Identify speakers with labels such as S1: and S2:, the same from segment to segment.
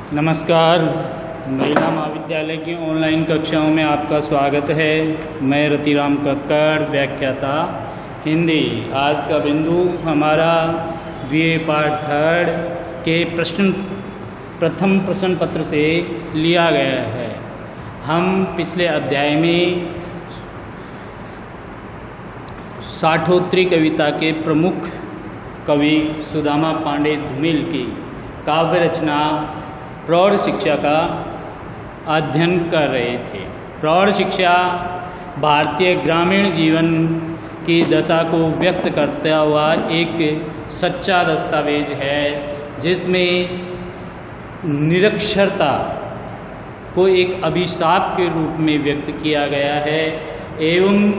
S1: नमस्कार। महिला महाविद्यालय की ऑनलाइन कक्षाओं में आपका स्वागत है। मैं रतिराम कक्कड़, व्याख्याता हिंदी। आज का बिंदु हमारा बीए पार्ट 3 के प्रथम प्रश्न पत्र से लिया गया है। हम पिछले अध्याय में साठोत्तरी कविता के प्रमुख कवि सुदामा पांडे धूमिल की काव्य रचना प्रौढ़ शिक्षा का अध्ययन कर रहे थे। प्रौढ़ शिक्षा भारतीय ग्रामीण जीवन की दशा को व्यक्त करता हुआ एक सच्चा दस्तावेज है, जिसमें निरक्षरता को एक अभिशाप के रूप में व्यक्त किया गया है एवं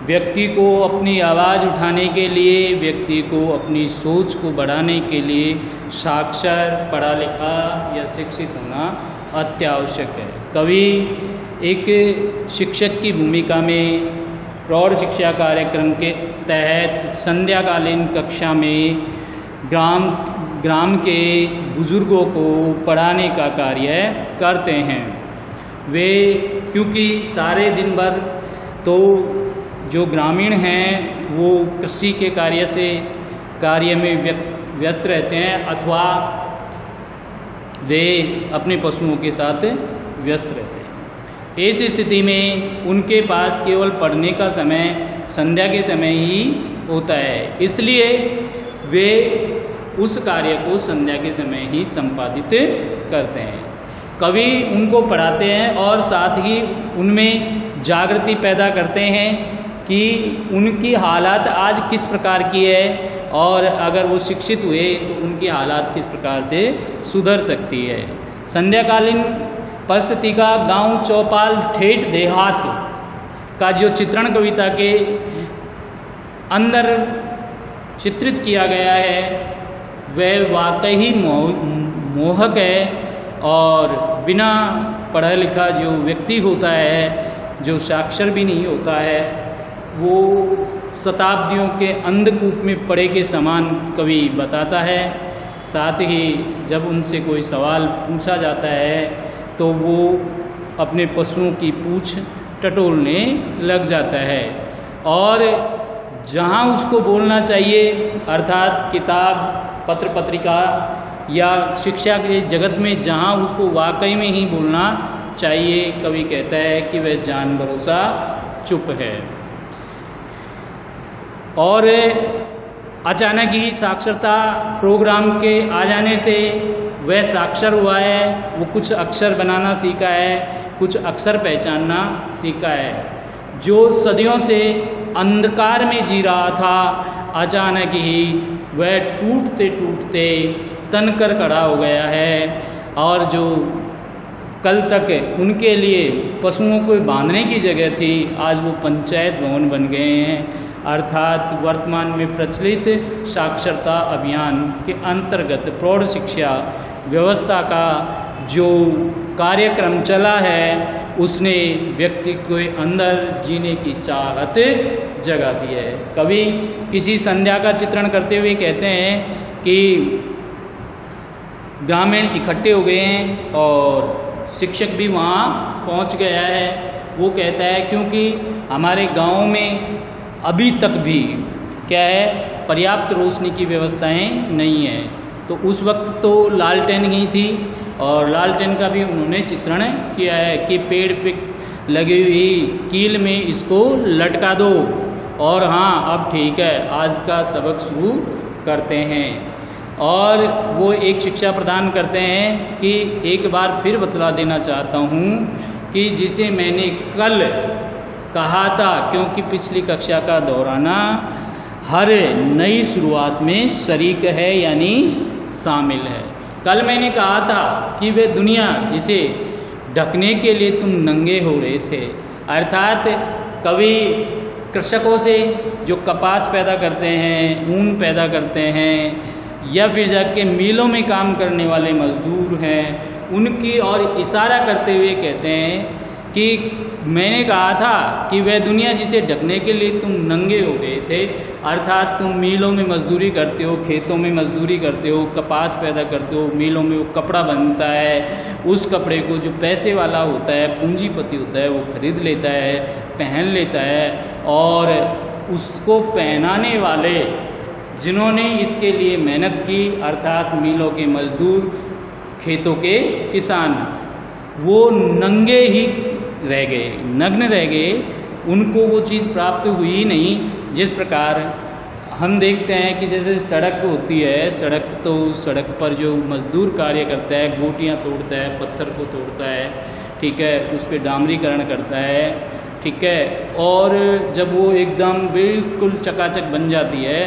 S1: व्यक्ति को अपनी आवाज़ उठाने के लिए, व्यक्ति को अपनी सोच को बढ़ाने के लिए साक्षर, पढ़ा लिखा या शिक्षित होना अत्यावश्यक है। कवि एक शिक्षक की भूमिका में प्रौढ़ शिक्षा कार्यक्रम के तहत संध्याकालीन कक्षा में ग्राम के बुजुर्गों को पढ़ाने का कार्य करते हैं। वे क्योंकि सारे दिन भर तो जो ग्रामीण हैं वो कृषि के कार्य में व्यस्त रहते हैं अथवा वे अपने पशुओं के साथ व्यस्त रहते हैं। इस स्थिति में उनके पास केवल पढ़ने का समय संध्या के समय ही होता है, इसलिए वे उस कार्य को संध्या के समय ही संपादित करते हैं। कवि उनको पढ़ाते हैं और साथ ही उनमें जागृति पैदा करते हैं कि उनकी हालात आज किस प्रकार की है और अगर वो शिक्षित हुए तो उनकी हालात किस प्रकार से सुधर सकती है। संध्याकालीन परिस्थिति का गांव चौपाल ठेठ देहात का जो चित्रण कविता के अंदर चित्रित किया गया है वह वाकई ही मोहक है। और बिना पढ़ा लिखा जो व्यक्ति होता है, जो साक्षर भी नहीं होता है, वो शताब्दियों के अंधकूप में पड़े के समान कवि बताता है। साथ ही जब उनसे कोई सवाल पूछा जाता है तो वो अपने पशुओं की पूँछ टटोलने लग जाता है और जहाँ उसको बोलना चाहिए अर्थात किताब, पत्र पत्रिका या शिक्षा के जगत में जहाँ उसको वाकई में ही बोलना चाहिए, कवि कहता है कि वह जान भरोसा चुप है। और अचानक ही साक्षरता प्रोग्राम के आ जाने से वह साक्षर हुआ है, वो कुछ अक्षर बनाना सीखा है, कुछ अक्षर पहचानना सीखा है। जो सदियों से अंधकार में जी रहा था, अचानक ही वह टूटते टूटते तनकर खड़ा हो गया है और जो कल तक उनके लिए पशुओं को बांधने की जगह थी, आज वो पंचायत भवन बन गए हैं। अर्थात वर्तमान में प्रचलित साक्षरता अभियान के अंतर्गत प्रौढ़ शिक्षा व्यवस्था का जो कार्यक्रम चला है उसने व्यक्ति के अंदर जीने की चाहत जगा दी है। कवि किसी संध्या का चित्रण करते हुए कहते हैं कि ग्रामीण इकट्ठे हो गए हैं और शिक्षक भी वहाँ पहुँच गया है। वो कहता है क्योंकि हमारे गांव में अभी तक भी क्या है, पर्याप्त रोशनी की व्यवस्थाएं नहीं है। तो उस वक्त तो लालटेन ही थी और लालटेन का भी उन्होंने चित्रण किया है कि पेड़ पे लगी हुई कील में इसको लटका दो और हाँ अब ठीक है, आज का सबक शुरू करते हैं। और वो एक शिक्षा प्रदान करते हैं कि एक बार फिर बतला देना चाहता हूँ कि जिसे मैंने कल कहा था, क्योंकि पिछली कक्षा का दोहराना हर नई शुरुआत में शरीक है यानी शामिल है। कल मैंने कहा था कि वे दुनिया जिसे ढकने के लिए तुम नंगे हो रहे थे, अर्थात कवि कृषकों से जो कपास पैदा करते हैं, ऊन पैदा करते हैं या फिर जाके मिलों में काम करने वाले मजदूर हैं, उनकी और इशारा करते हुए कहते हैं कि मैंने कहा था कि वह दुनिया जिसे ढकने के लिए तुम नंगे हो गए थे, अर्थात तुम मीलों में मजदूरी करते हो, खेतों में मजदूरी करते हो, कपास पैदा करते हो, मीलों में वो कपड़ा बनता है, उस कपड़े को जो पैसे वाला होता है, पूंजीपति होता है, वो खरीद लेता है, पहन लेता है, और उसको पहनाने वाले जिन्होंने इसके लिए मेहनत की, अर्थात मीलों के मजदूर, खेतों के किसान, वो नंगे ही रह गए, नग्न रह गए, उनको वो चीज़ प्राप्त हुई ही नहीं। जिस प्रकार हम देखते हैं कि जैसे सड़क होती है, सड़क पर जो मजदूर कार्य करता है, गोटियां तोड़ता है, पत्थर को तोड़ता है, ठीक है, उस पर डामरीकरण करता है, ठीक है, और जब वो एकदम बिल्कुल चकाचक बन जाती है,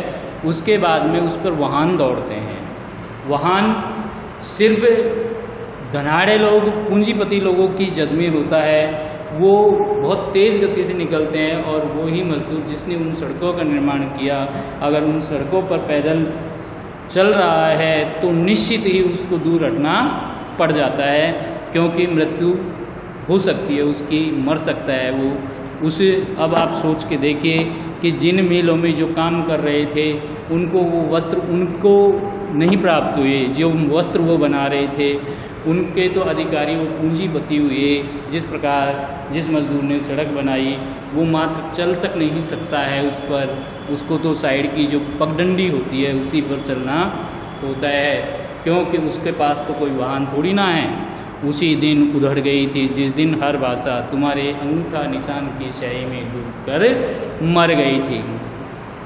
S1: उसके बाद में उस पर वाहन दौड़ते हैं। वाहन सिर्फ धनाढ़े लोग, पूंजीपति लोगों की जद में होता है, वो बहुत तेज़ गति से निकलते हैं, और वो ही मजदूर जिसने उन सड़कों का निर्माण किया, अगर उन सड़कों पर पैदल चल रहा है तो निश्चित ही उसको दूर हटना पड़ जाता है, क्योंकि मृत्यु हो सकती है उसकी, मर सकता है वो। उसे अब आप सोच के देखिए कि जिन मीलों में जो काम कर रहे थे उनको वो वस्त्र उनको नहीं प्राप्त हुए, जो वस्त्र वो बना रहे थे उनके तो अधिकारी वो पूंजीपति हुए। जिस प्रकार जिस मजदूर ने सड़क बनाई वो मात्र चल तक नहीं सकता है उस पर, उसको तो साइड की जो पगडंडी होती है उसी पर चलना होता है, क्योंकि उसके पास तो कोई वाहन थोड़ी ना है। उसी दिन उधड़ गई थी जिस दिन हर भाषा तुम्हारे अंगूठा निशान की स्याही में डूबकर मर गई थी।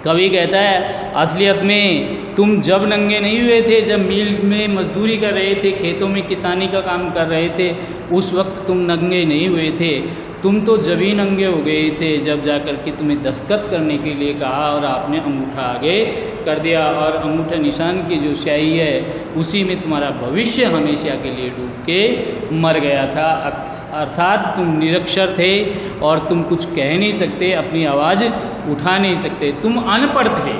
S1: कवि कहता है असलियत में तुम जब नंगे नहीं हुए थे, जब मील में मजदूरी कर रहे थे, खेतों में किसानी का काम कर रहे थे, उस वक्त तुम नंगे नहीं हुए थे। तुम तो जब ही नंगे हो गए थे जब जाकर के तुम्हें दस्तखत करने के लिए कहा और आपने अंगूठा आगे कर दिया, और अंगूठा निशान की जो स्याही है उसी में तुम्हारा भविष्य हमेशा के लिए डूब के मर गया था। अर्थात तुम निरक्षर थे और तुम कुछ कह नहीं सकते, अपनी आवाज़ उठा नहीं सकते, तुम अनपढ़ थे।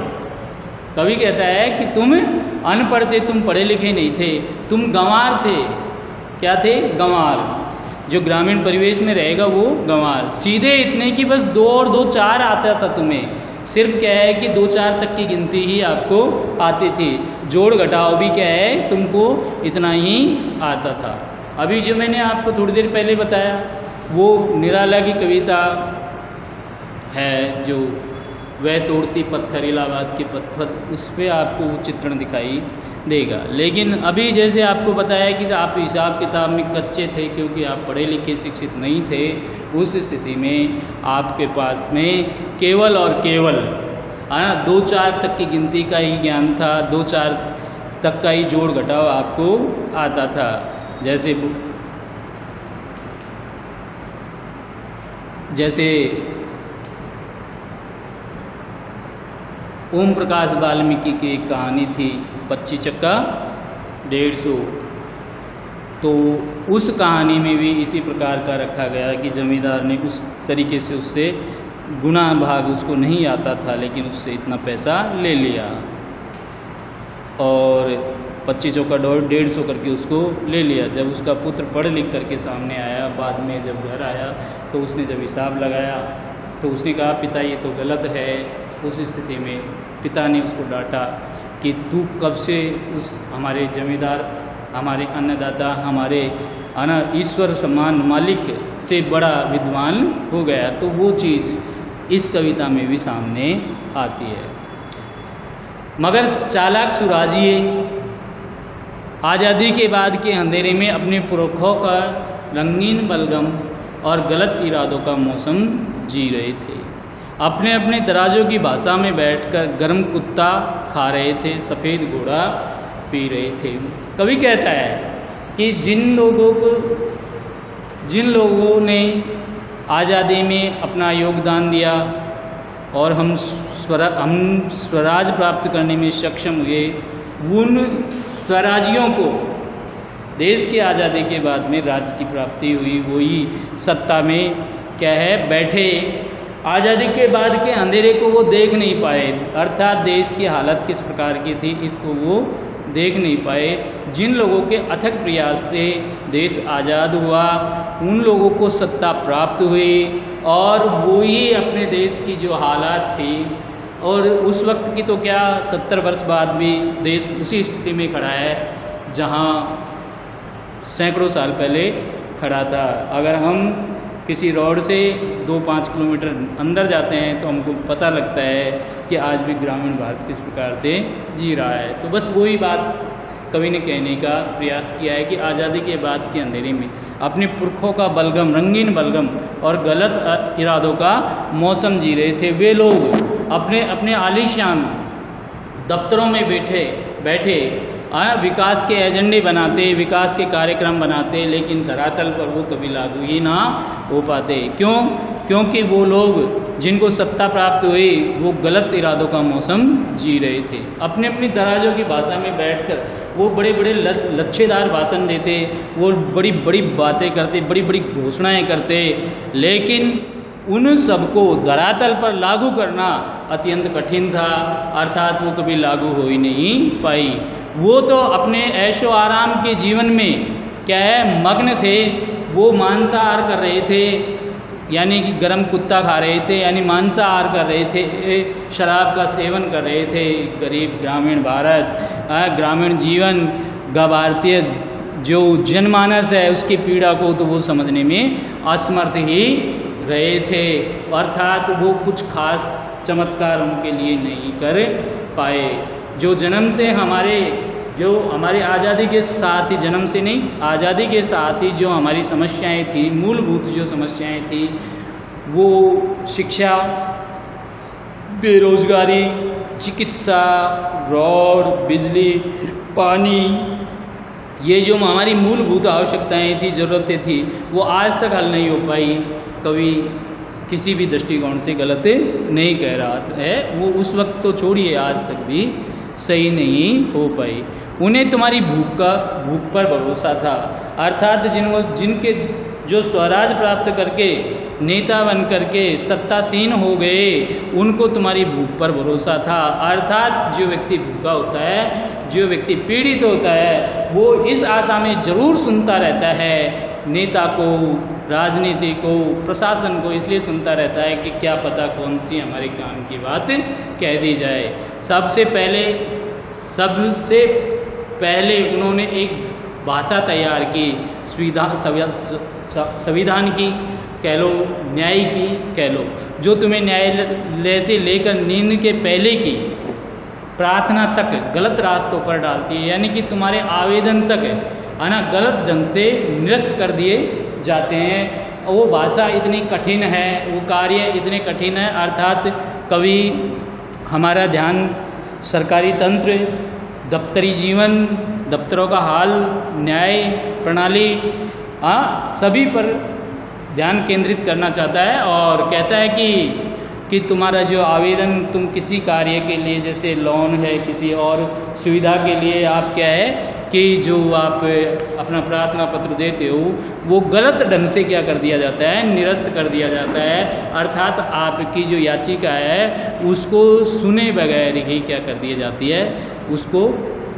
S1: कवि कहता है कि तुम अनपढ़ थे, तुम पढ़े लिखे नहीं थे, तुम गंवार थे। क्या थे? गंवार। जो ग्रामीण परिवेश में रहेगा वो गंवार। सीधे इतने कि बस 2 और 2 4 आता था तुम्हें, सिर्फ क्या है कि 2 4 तक की गिनती ही आपको आती थी, जोड़ घटाव भी क्या है तुमको इतना ही आता था। अभी जो मैंने आपको थोड़ी देर पहले बताया वो निराला की कविता है, जो वह तोड़ती पत्थर इलाहाबाद के पत्थर, उस पर आपको वो चित्रण दिखाई देगा। लेकिन अभी जैसे आपको बताया कि आप हिसाब किताब में कच्चे थे क्योंकि आप पढ़े लिखे शिक्षित नहीं थे, उस स्थिति में आपके पास में केवल और केवल 2 4 तक की गिनती का ही ज्ञान था, 2 4 तक का ही जोड़ घटाव आपको आता था। जैसे ओम प्रकाश वाल्मीकि की एक कहानी थी 25 चक्का 150, तो उस कहानी में भी इसी प्रकार का रखा गया कि जमींदार ने उस तरीके से उससे गुना भाग उसको नहीं आता था, लेकिन उससे इतना पैसा ले लिया और 25 चौका 150 करके उसको ले लिया। जब उसका पुत्र पढ़ लिख करके सामने आया, बाद में जब घर आया तो उसने जब हिसाब लगाया तो उसने कहा पिता ये तो गलत है। उस स्थिति में पिता ने उसको डांटा कि तू कब से उस हमारे जमींदार, हमारे अन्नदाता, हमारे ईश्वर समान मालिक से बड़ा विद्वान हो गया। तो वो चीज़ इस कविता में भी सामने आती है। मगर चालाक सुराजिए आज़ादी के बाद के अंधेरे में अपने पुरखों का रंगीन बलगम और गलत इरादों का मौसम जी रहे थे। अपने अपने दराजों की भाषा में बैठकर गर्म कुत्ता खा रहे थे, सफ़ेद घोड़ा पी रहे थे। कवि कहता है कि जिन लोगों ने आज़ादी में अपना योगदान दिया और हम स्वराज प्राप्त करने में सक्षम हुए, उन स्वराजियों को देश की आज़ादी के बाद में राज्य की प्राप्ति हुई, वही सत्ता में क्या है बैठे। आज़ादी के बाद के अंधेरे को वो देख नहीं पाए, अर्थात देश की हालत किस प्रकार की थी इसको वो देख नहीं पाए। जिन लोगों के अथक प्रयास से देश आज़ाद हुआ, उन लोगों को सत्ता प्राप्त हुई और वो ही अपने देश की जो हालात थी, और उस वक्त की तो क्या 70 वर्ष बाद भी देश उसी स्थिति में खड़ा है जहाँ सैकड़ों साल पहले खड़ा था। अगर हम किसी रोड से 2-5 किलोमीटर अंदर जाते हैं तो हमको पता लगता है कि आज भी ग्रामीण भारत किस प्रकार से जी रहा है। तो बस वही बात कवि ने कहने का प्रयास किया है कि आज़ादी के बाद के अंधेरे में अपने पुरखों का बलगम, रंगीन बलगम और गलत इरादों का मौसम जी रहे थे। वे लोग अपने अपने आलीशान दफ्तरों में बैठे विकास के एजेंडे बनाते, विकास के कार्यक्रम बनाते, लेकिन धरातल पर वो कभी लागू ही ना हो पाते। क्यों? क्योंकि वो लोग जिनको सत्ता प्राप्त हुई वो गलत इरादों का मौसम जी रहे थे। अपने अपनी दराजों की भाषा में बैठकर वो बड़े बड़े लच्छेदार भाषण देते, वो बड़ी बड़ी बातें करते, बड़ी बड़ी घोषणाएं करते, लेकिन उन सबको धरातल पर लागू करना अत्यंत कठिन था, अर्थात वो कभी लागू हो ही नहीं पाई। वो तो अपने ऐशो आराम के जीवन में क्या है मग्न थे, वो मांसाहार कर रहे थे, यानी कि गरम कुत्ता खा रहे थे, यानी मांसाहार कर रहे थे, शराब का सेवन कर रहे थे। गरीब ग्रामीण भारत, ग्रामीण जीवन का भारतीय जो जनमानस है उसकी पीड़ा को तो वो समझने में असमर्थ ही रहे थे, अर्थात वो कुछ खास चमत्कार उनके लिए नहीं कर पाए। जो जन्म से हमारे आज़ादी के साथ ही, जन्म से नहीं, आज़ादी के साथ ही जो हमारी समस्याएं थी, मूलभूत जो समस्याएं थी, वो शिक्षा, बेरोजगारी, चिकित्सा, रोड, बिजली, पानी, ये जो हमारी मूलभूत आवश्यकताएं थी, ज़रूरतें थी, वो आज तक हल नहीं हो पाई। कवि किसी भी दृष्टिकोण से गलत नहीं कह रहा है, वो उस वक्त तो छोड़िए, आज तक भी सही नहीं हो पाई। उन्हें तुम्हारी भूख पर भरोसा था, अर्थात जिनके जो स्वराज प्राप्त करके नेता बन करके सत्तासीन हो गए, उनको तुम्हारी भूख पर भरोसा था। अर्थात जो व्यक्ति भूखा होता है, जो व्यक्ति पीड़ित होता है, वो इस आशा में जरूर सुनता रहता है नेता को, राजनीति को, प्रशासन को, इसलिए सुनता रहता है कि क्या पता कौन सी हमारे काम की बात कह दी जाए। सबसे पहले उन्होंने एक भाषा तैयार की, संविधान की कह लो, न्याय की कह लो, जो तुम्हें न्यायालय से लेकर नींद के पहले की प्रार्थना तक गलत रास्तों पर डालती है, यानी कि तुम्हारे आवेदन तक है ना गलत ढंग से निरस्त कर दिए जाते हैं। वो भाषा इतनी कठिन है, वो कार्य इतने कठिन है, अर्थात कवि हमारा ध्यान सरकारी तंत्र, दफ्तरी जीवन, दफ्तरों का हाल, न्याय प्रणाली, सभी पर ध्यान केंद्रित करना चाहता है और कहता है कि तुम्हारा जो आवेदन, तुम किसी कार्य के लिए, जैसे लोन है, किसी और सुविधा के लिए, आप क्या है कि जो आप अपना प्रार्थना पत्र देते हो वो गलत ढंग से क्या कर दिया जाता है, निरस्त कर दिया जाता है। अर्थात आपकी जो याचिका है उसको सुने बगैर ही क्या कर दी जाती है, उसको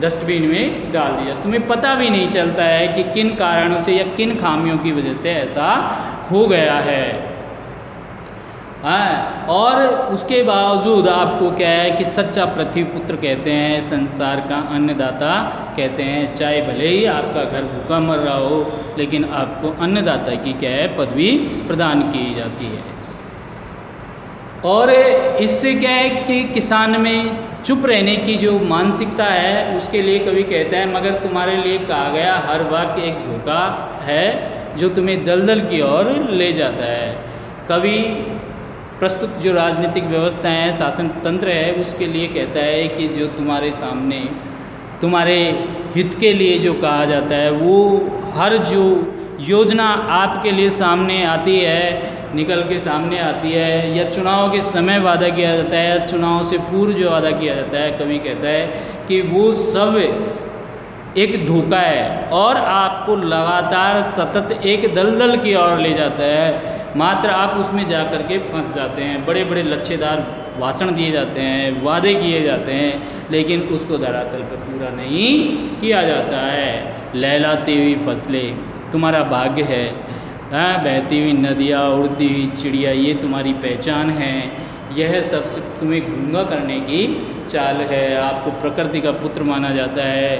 S1: डस्टबिन में डाल दिया। तुम्हें पता भी नहीं चलता है कि किन कारणों से या किन खामियों की वजह से ऐसा हो गया है। और उसके बावजूद आपको क्या है कि सच्चा पृथ्वी पुत्र कहते हैं, संसार का अन्नदाता कहते हैं। चाहे भले ही आपका घर भूखा मर रहा हो, लेकिन आपको अन्नदाता की क्या है पदवी प्रदान की जाती है। और इससे क्या है कि किसान में चुप रहने की जो मानसिकता है, उसके लिए कवि कहता है, मगर तुम्हारे लिए कहा गया हर वाक्य एक धोखा है जो तुम्हें दलदल की ओर ले जाता है। कवि प्रस्तुत जो राजनीतिक व्यवस्था है, शासन तंत्र है, उसके लिए कहता है कि जो तुम्हारे सामने तुम्हारे हित के लिए जो कहा जाता है, वो हर जो योजना आपके लिए सामने आती है, निकल के सामने आती है, या चुनाव के समय वादा किया जाता है, या चुनाव से पूर्व जो वादा किया जाता है, कवि कहता है कि वो सब एक धोखा है और आपको लगातार सतत एक दलदल की ओर ले जाता है। मात्र आप उसमें जा कर के फंस जाते हैं। बड़े बड़े लच्छेदार भाषण दिए जाते हैं, वादे किए जाते हैं, लेकिन उसको धरातल पर पूरा नहीं किया जाता है। लहलाती हुई फसलें तुम्हारा भाग्य है, बहती हुई नदियाँ, उड़ती हुई चिड़िया, ये तुम्हारी पहचान है। यह सब तुम्हें गूंगा करने की चाल है। आपको प्रकृति का पुत्र माना जाता है,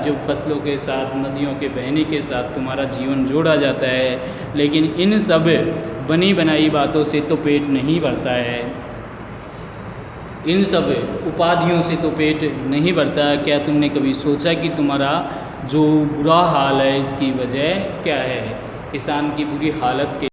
S1: जो फसलों के साथ, नदियों के बहने के साथ तुम्हारा जीवन जोड़ा जाता है। लेकिन इन सब बनी बनाई बातों से तो पेट नहीं भरता है, इन सब उपाधियों से तो पेट नहीं भरता। क्या तुमने कभी सोचा कि तुम्हारा जो बुरा हाल है इसकी वजह क्या है? किसान की बुरी हालत के